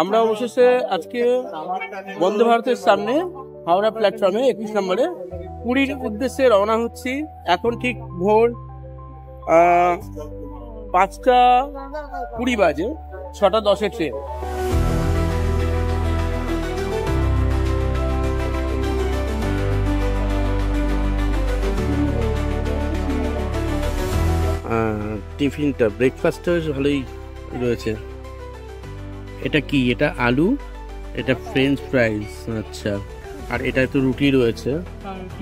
আমরা অবশেষে আজকে বন্দে ভারতের সামনে হাওড়া প্ল্যাটফর্মে 21 নম্বরে পুরীর উদ্দেশ্যে রওনা হচ্ছি। এখন ঠিক ভোর 5:20 বাজে, 6:10 ট্রেন। টিফিনটা ব্রেকফাস্টটা ভালোই রয়েছে। এটা কি? এটা আলু, এটা ফ্রেঞ্চ ফ্রাইজ, আচ্ছা। আর এটা তো রুটি রয়েছে,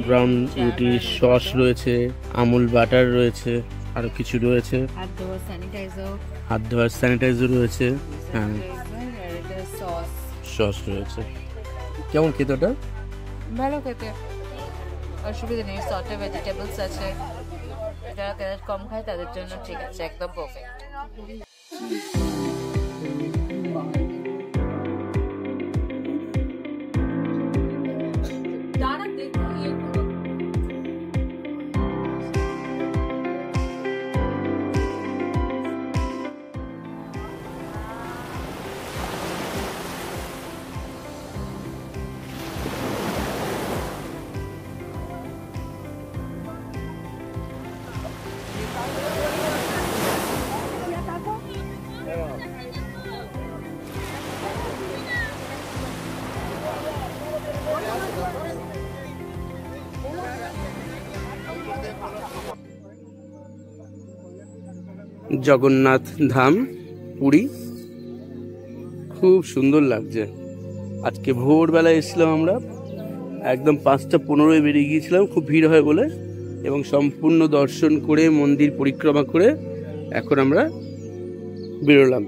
ব্রাউন রুটি, সস রয়েছে, আমুল বাটার রয়েছে, আরো কিছু রয়েছে, হাত ধোয়ার স্যানিটাইজার রয়েছে, হ্যাঁ সস রয়েছে। কেমন খেতে ওটা? ভালো খেতে, অসুবিধা নেই। সটে ভেজিটেবলস আছে, যারা তেল কম খায় তাদের জন্য ঠিক আছে, একদম পারফেক্ট। জগন্নাথ ধাম পুরী, খুব সুন্দর লাগছে। আজকে ভোরবেলায় এসেছিলাম আমরা, একদম 5:15 বেরিয়ে গিয়েছিলাম, খুব ভিড় হয় বলে, এবং সম্পূর্ণ দর্শন করে মন্দির পরিক্রমা করে এখন আমরা বেরোলাম।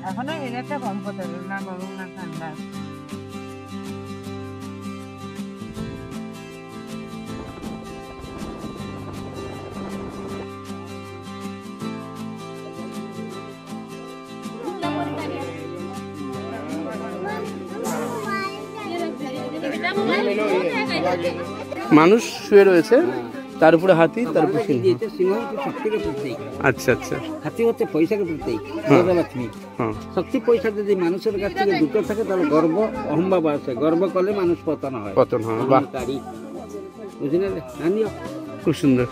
এখনো এলাকা কমফোর্টেবল, না গরম না ঠান্ডা। মানুষ শুয়ে রয়েছে, তার উপরে হাতি, তার উপরে সিংহ। আচ্ছা আচ্ছা, হাতি হচ্ছে পয়সার প্রতীক, লক্ষ্মী। শক্তি পয়সা যদি মানুষের কাছ থেকে দুটো থাকে তাহলে গর্ব অহম্ভাব আছে, গর্ব করলে মানুষ পতন হয়। পতন হয়, বাহ, বুঝলে? খুব সুন্দর।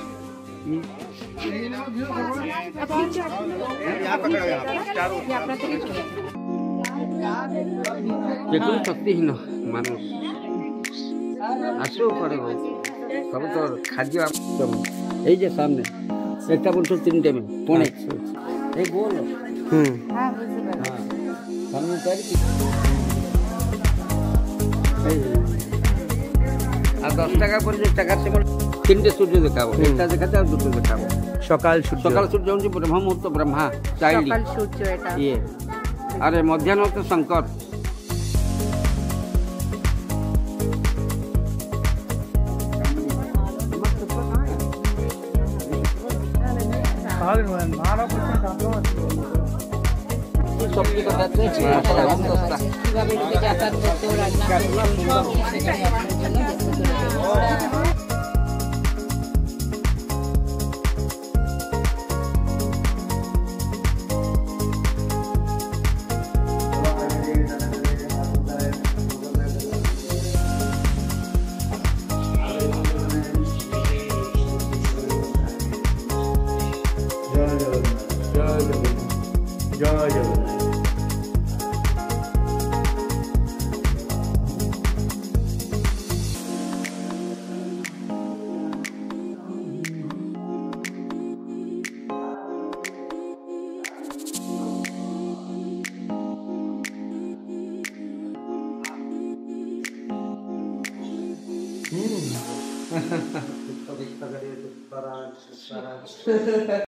যেগুলো শক্তিহীন মানুষ আসেও করে, সব তো খাদ্য। এই যে সামনে একটা বলছো 3 টাইমে পনে এই গোল, সামনে আর 10 টাকা করে যে টাকার সময় 3টে সূর্য দেখাবো, একটা দেখাতে আর 2টো দেখাবো। সকাল সূর্য হচ্ছে ব্রহ্ম মুহূর্ত, ব্রহ্মা চাইলি ইয়ে, আরে মধ্যাহ্ন হচ্ছে শঙ্কর। জয় জগন্নাথ।